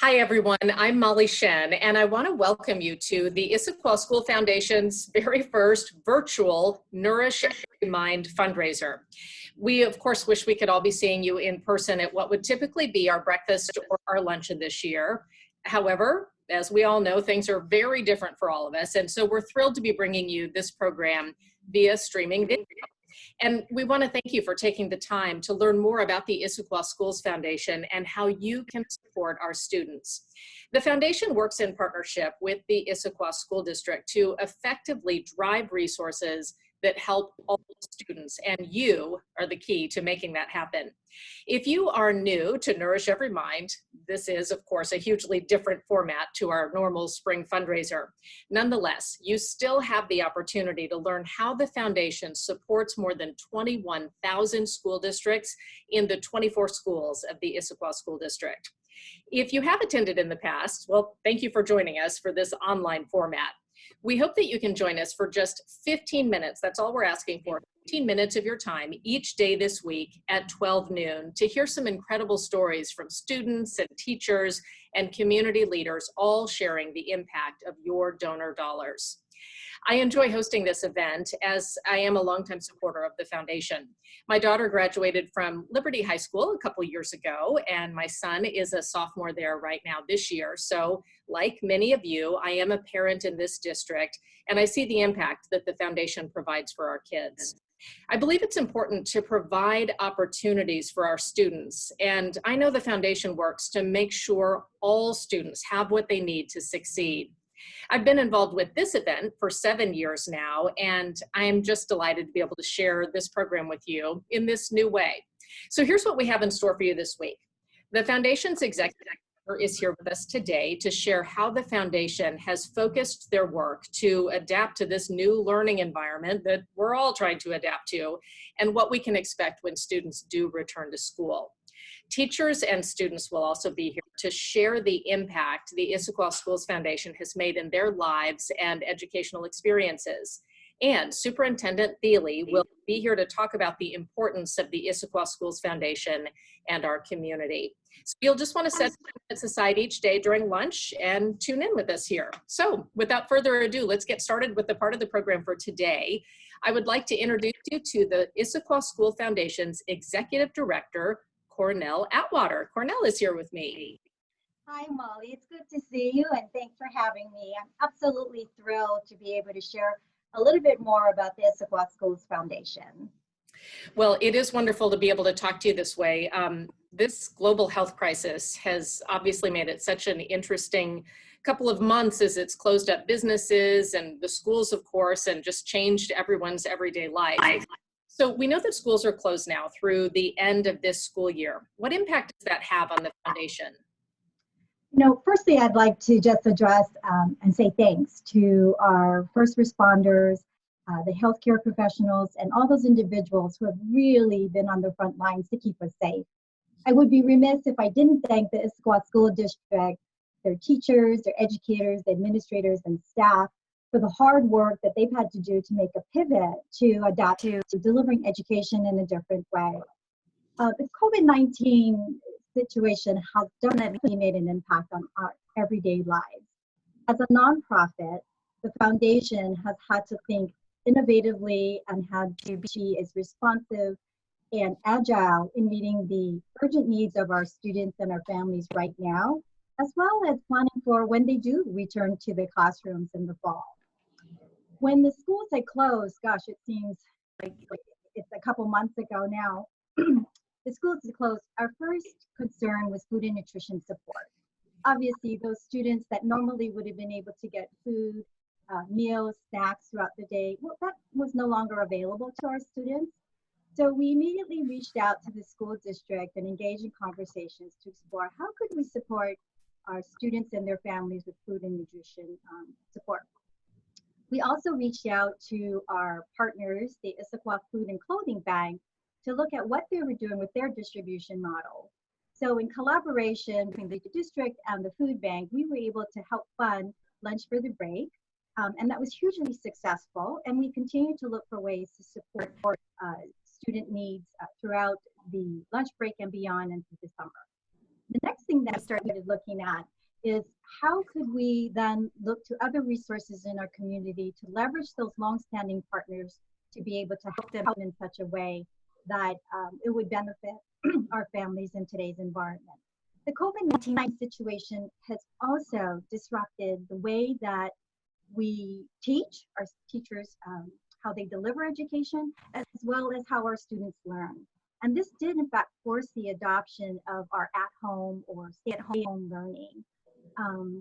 Hi, everyone. I'm Molly Shen, and I want to welcome you to the Issaquah School Foundation's very first virtual Nourish Every Mind fundraiser. We, of course, wish we could all be seeing you in person at what would typically be our breakfast or our luncheon this year. However, as we all know, things are very different for all of us, and so we're thrilled to be bringing you this program via streaming video. And we want to thank you for taking the time to learn more about the Issaquah Schools Foundation and how you can support our students. The foundation works in partnership with the Issaquah School District to effectively drive resources that help all students, and you are the key to making that happen. If you are new to Nourish Every Mind, this is, of course, a hugely different format to our normal spring fundraiser. Nonetheless, you still have the opportunity to learn how the foundation supports more than 21,000 school districts in the 24 schools of the Issaquah School District. If you have attended in the past, well, thank you for joining us for this online format. We hope that you can join us for just 15 minutes. That's all we're asking for. 15 minutes of your time each day this week at 12 noon to hear some incredible stories from students and teachers and community leaders, all sharing the impact of your donor dollars. I enjoy hosting this event as I am a longtime supporter of the foundation. My daughter graduated from Liberty High School a couple years ago, and my son is a sophomore there right now this year. So like many of you, I am a parent in this district, and I see the impact that the foundation provides for our kids. I believe it's important to provide opportunities for our students, and I know the foundation works to make sure all students have what they need to succeed. I've been involved with this event for 7 years now, and I am just delighted to be able to share this program with you in this new way. So here's what we have in store for you this week. The foundation's executive is here with us today to share how the foundation has focused their work to adapt to this new learning environment that we're all trying to adapt to, and what we can expect when students do return to school. Teachers and students will also be here to share the impact the Issaquah Schools Foundation has made in their lives and educational experiences. And Superintendent Thiele will be here to talk about the importance of the Issaquah Schools Foundation and our community. So you'll just want to set minutes aside each day during lunch and tune in with us here. So without further ado, let's get started with the part of the program for today. I would like to introduce you to the Issaquah School Foundation's Executive Director, Cornell Atwater. Cornell is here with me. Hi, Molly. It's good to see you, and thanks for having me. I'm absolutely thrilled to be able to share a little bit more about the Issaquah Schools Foundation. Well, it is wonderful to be able to talk to you this way. This global health crisis has obviously made it such an interesting couple of months as it's closed up businesses and the schools, of course, and just changed everyone's everyday life. So we know that schools are closed now through the end of this school year. What impact does that have on the foundation? You know, firstly, I'd like to just address and say thanks to our first responders, the healthcare professionals, and all those individuals who have really been on the front lines to keep us safe. I would be remiss if I didn't thank the Issaquah School District, their teachers, their educators, the administrators, and staff for the hard work that they've had to do to make a pivot to adapt to delivering education in a different way. The COVID-19 situation has definitely made an impact on our everyday lives. As a nonprofit, the foundation has had to think innovatively and had to be as responsive and agile in meeting the urgent needs of our students and our families right now, as well as planning for when they do return to the classrooms in the fall. When the schools had closed, gosh, it seems like it's a couple months ago now, the schools had closed, our first concern was food and nutrition support. Obviously, those students that normally would have been able to get food, meals, snacks throughout the day, well, that was no longer available to our students. So we immediately reached out to the school district and engaged in conversations to explore how could we support our students and their families with food and nutrition support. We also reached out to our partners, the Issaquah Food and Clothing Bank, to look at what they were doing with their distribution model. So in collaboration between the district and the food bank, we were able to help fund Lunch for the Break, and that was hugely successful. And we continue to look for ways to support student needs throughout the lunch break and beyond into the summer. The next thing thing that I started looking at is how could we then look to other resources in our community to leverage those longstanding partners to be able to help them in such a way that it would benefit our families in today's environment. The COVID-19 situation has also disrupted the way that we teach, our teachers, how they deliver education, as well as how our students learn. And this did, in fact, force the adoption of our at-home or stay-at-home learning.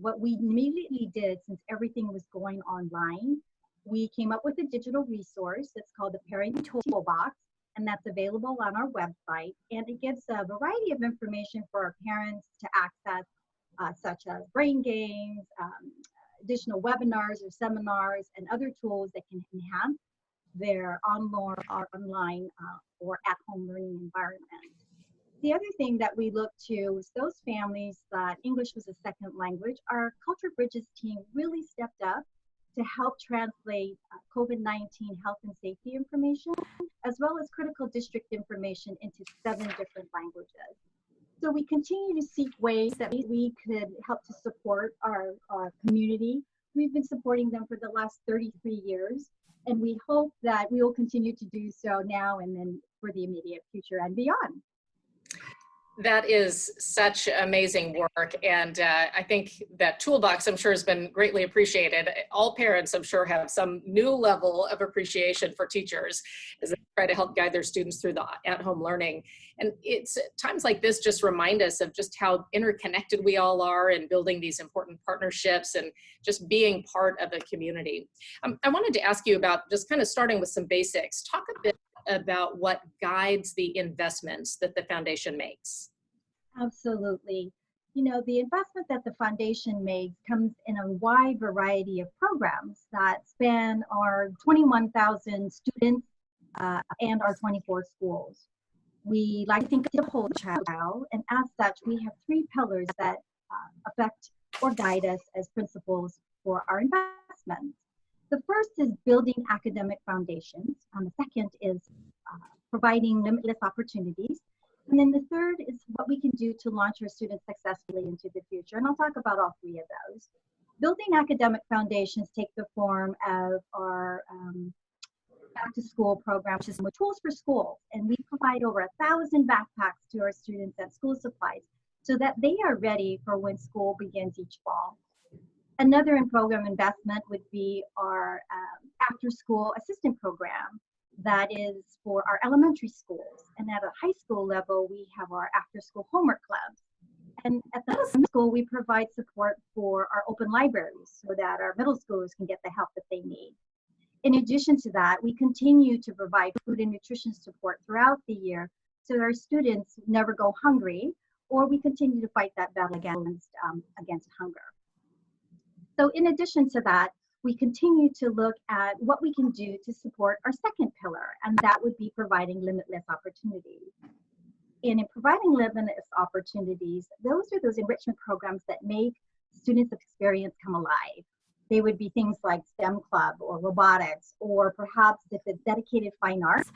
What we immediately did, since everything was going online, we came up with a digital resource that's called the Parenting Toolbox, and that's available on our website. And it gives a variety of information for our parents to access, such as brain games, additional webinars or seminars, and other tools that can enhance their online or at-home learning environment. The other thing that we look to is those families that English was a second language. Our Culture Bridges team really stepped up to help translate COVID-19 health and safety information, as well as critical district information into 7 different languages. So we continue to seek ways that we could help to support our community. We've been supporting them for the last 33 years, and we hope that we will continue to do so now and then for the immediate future and beyond. That is such amazing work, and I think that toolbox, I'm sure, has been greatly appreciated. All parents, I'm sure, have some new level of appreciation for teachers as they try to help guide their students through the at-home learning. And it's times like this just remind us of just how interconnected we all are in building these important partnerships and just being part of a community. I wanted to ask you about, just kind of starting with some basics, talk a bit about what guides the investments that the foundation makes. Absolutely. You know, the investment that the foundation makes comes in a wide variety of programs that span our 21,000 students and our 24 schools. We like to think of the whole child, and as such, we have 3 pillars that affect or guide us as principles for our investments. The first is building academic foundations. The second is providing limitless opportunities. And then the third is what we can do to launch our students successfully into the future. And I'll talk about all 3 of those. Building academic foundations take the form of our back to school program, which is Tools for Schools. And we provide over 1,000 backpacks to our students and school supplies so that they are ready for when school begins each fall. Another in-program investment would be our after-school assistant program that is for our elementary schools. And at a high school level, we have our after-school homework clubs. And at the middle school, we provide support for our open libraries so that our middle schoolers can get the help that they need. In addition to that, we continue to provide food and nutrition support throughout the year so that our students never go hungry, or we continue to fight that battle against hunger. So in addition to that, we continue to look at what we can do to support our second pillar, and that would be providing limitless opportunities. And in providing limitless opportunities, those are those enrichment programs that make students' experience come alive. They would be things like STEM club or robotics, or perhaps if it's dedicated fine arts,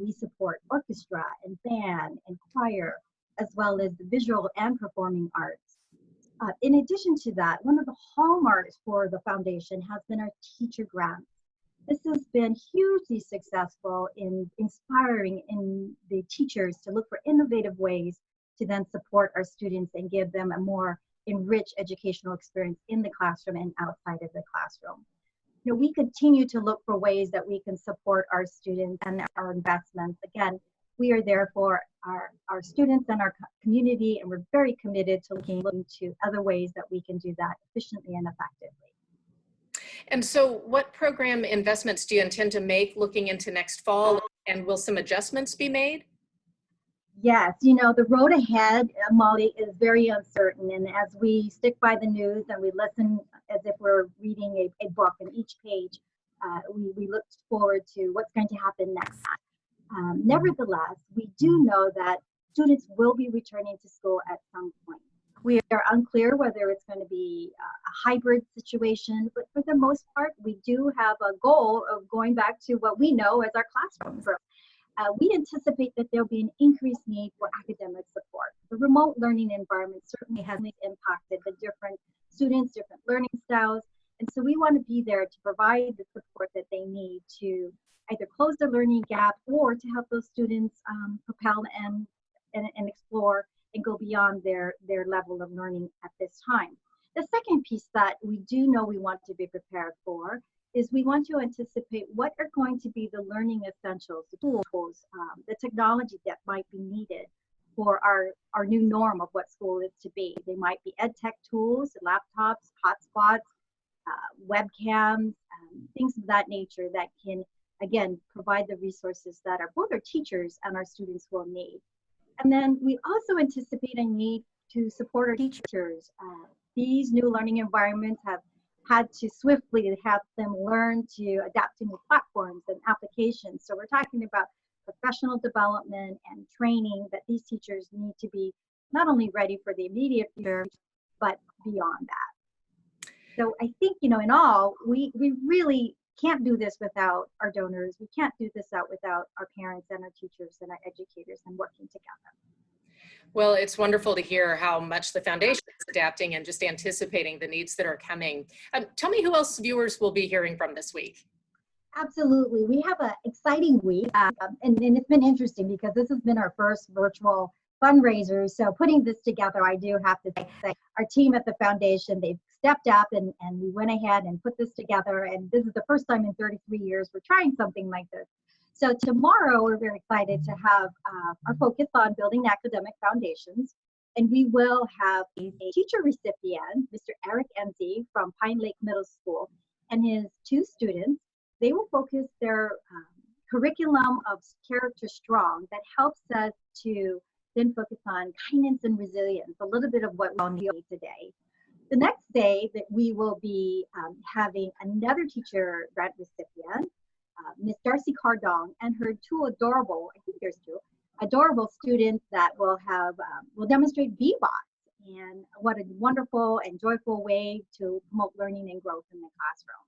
we support orchestra and band and choir, as well as the visual and performing arts. In addition to that, one of the hallmarks for the foundation has been our teacher grants. This has been hugely successful in inspiring the teachers to look for innovative ways to then support our students and give them a more enriched educational experience in the classroom and outside of the classroom. You know, we continue to look for ways that we can support our students and our investments. Again, we are there for our students and our community, and we're very committed to looking into other ways that we can do that efficiently and effectively. And so what program investments do you intend to make looking into next fall, and will some adjustments be made? Yes, you know, the road ahead, Molly, is very uncertain. And as we stick by the news and we listen as if we're reading a book, and each page, we look forward to what's going to happen next. Nevertheless, we do know that students will be returning to school at some point. We are unclear whether it's going to be a hybrid situation, but for the most part, we do have a goal of going back to what we know as our classrooms. we anticipate that there'll be an increased need for academic support. The remote learning environment certainly has impacted the different students, different learning styles, and so we want to be there to provide the support that they need to either close the learning gap or to help those students propel and explore and go beyond their level of learning at this time. The second piece that we do know we want to be prepared for is we want to anticipate what are going to be the learning essentials, the tools, the technology that might be needed for our new norm of what school is to be. They might be ed tech tools, laptops, hotspots, webcams, things of that nature that can, again, provide the resources that both our teachers and our students will need. And then we also anticipate a need to support our teachers. These new learning environments have had to swiftly have them learn to adapt to new platforms and applications. So we're talking about professional development and training that these teachers need to be not only ready for the immediate future, but beyond that. So I think, in all, we really can't do this without our donors. We can't do this without our parents and our teachers and our educators and working together. Well, it's wonderful to hear how much the foundation is adapting and just anticipating the needs that are coming. Tell me who else viewers will be hearing from this week. Absolutely. We have an exciting week, and it's been interesting because this has been our first virtual fundraiser. So putting this together, I do have to say our team at the foundation, they've stepped up and we went ahead and put this together. And this is the first time in 33 years we're trying something like this. So tomorrow, we're very excited to have our focus on building academic foundations. And we will have a teacher recipient, Mr. Eric Enzi from Pine Lake Middle School, and his two students. They will focus their curriculum of Character Strong that helps us to then focus on kindness and resilience, a little bit of what we'll need today. The next day that we will be having another teacher grant recipient, Miss Darcy Cardong, and her two adorable, I think there's two, adorable students that will demonstrate VBOT, and what a wonderful and joyful way to promote learning and growth in the classroom.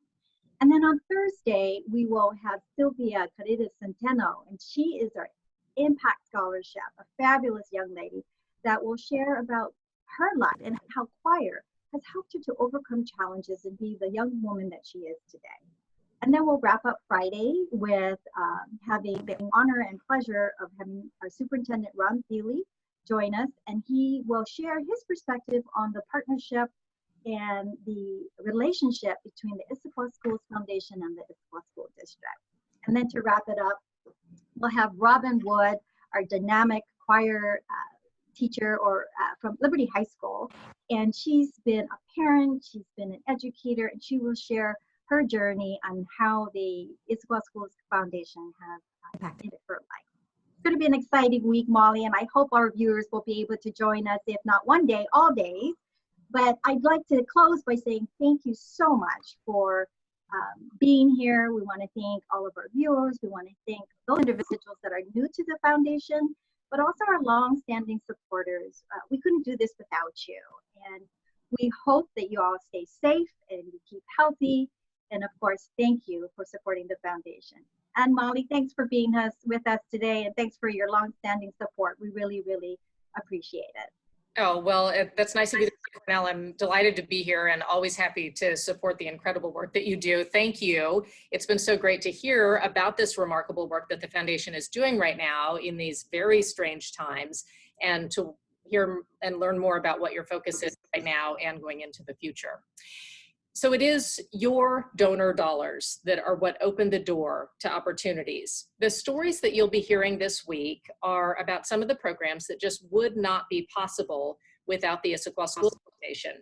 And then on Thursday, we will have Sylvia Carrera Centeno, and she is our Impact Scholarship, a fabulous young lady that will share about her life and how choir has helped her to overcome challenges and be the young woman that she is today. And then we'll wrap up Friday with having the honor and pleasure of having our superintendent, Ron Thiele, join us, and he will share his perspective on the partnership and the relationship between the Issaquah Schools Foundation and the Issaquah School District. And then to wrap it up, we'll have Robin Wood, our dynamic choir teacher from Liberty High School, and she's been a parent, she's been an educator, and she will share her journey on how the Issaquah Schools Foundation has impacted her life. It's going to be an exciting week, Molly, and I hope our viewers will be able to join us, if not one day, all days. But I'd like to close by saying thank you so much for being here. We want to thank all of our viewers. We want to thank those individuals that are new to the foundation, but also our long-standing supporters. We couldn't do this without you. And we hope that you all stay safe and you keep healthy. And of course, thank you for supporting the foundation. And Molly, thanks for being with us today, and thanks for your long-standing support. We really, really appreciate it. Oh, well, that's nice of you, Cornell. I'm delighted to be here and always happy to support the incredible work that you do. Thank you. It's been so great to hear about this remarkable work that the foundation is doing right now in these very strange times, and to hear and learn more about what your focus is right now and going into the future. So it is your donor dollars that are what open the door to opportunities. The stories that you'll be hearing this week are about some of the programs that just would not be possible without the Issaquah School Foundation.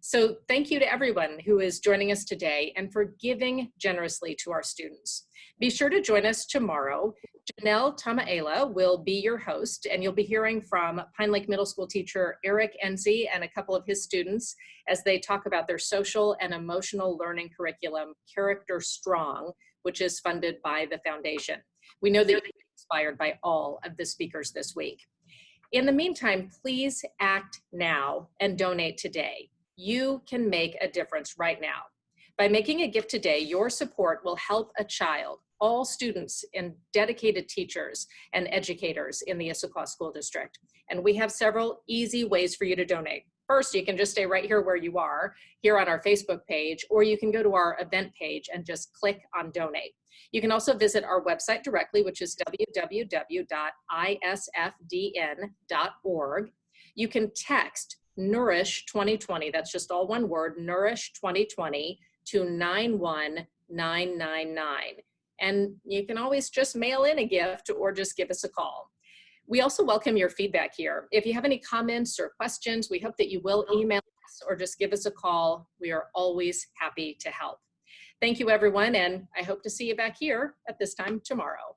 So thank you to everyone who is joining us today and for giving generously to our students. Be sure to join us tomorrow. Janelle Tamaela will be your host, and you'll be hearing from Pine Lake Middle School teacher Eric Enzi and a couple of his students as they talk about their social and emotional learning curriculum, Character Strong, which is funded by the foundation. We know that you're inspired by all of the speakers this week. In the meantime, please act now and donate today. You can make a difference right now. By making a gift today, your support will help a child, all students and dedicated teachers and educators in the Issaquah School District. And we have several easy ways for you to donate. First, you can just stay right here where you are, here on our Facebook page, or you can go to our event page and just click on donate. You can also visit our website directly, which is www.isfdn.org. You can text Nourish 2020, that's just all one word, Nourish 2020 to 91999. And you can always just mail in a gift or just give us a call. We also welcome your feedback here. If you have any comments or questions, we hope that you will email us or just give us a call. We are always happy to help. Thank you, everyone, and I hope to see you back here at this time tomorrow.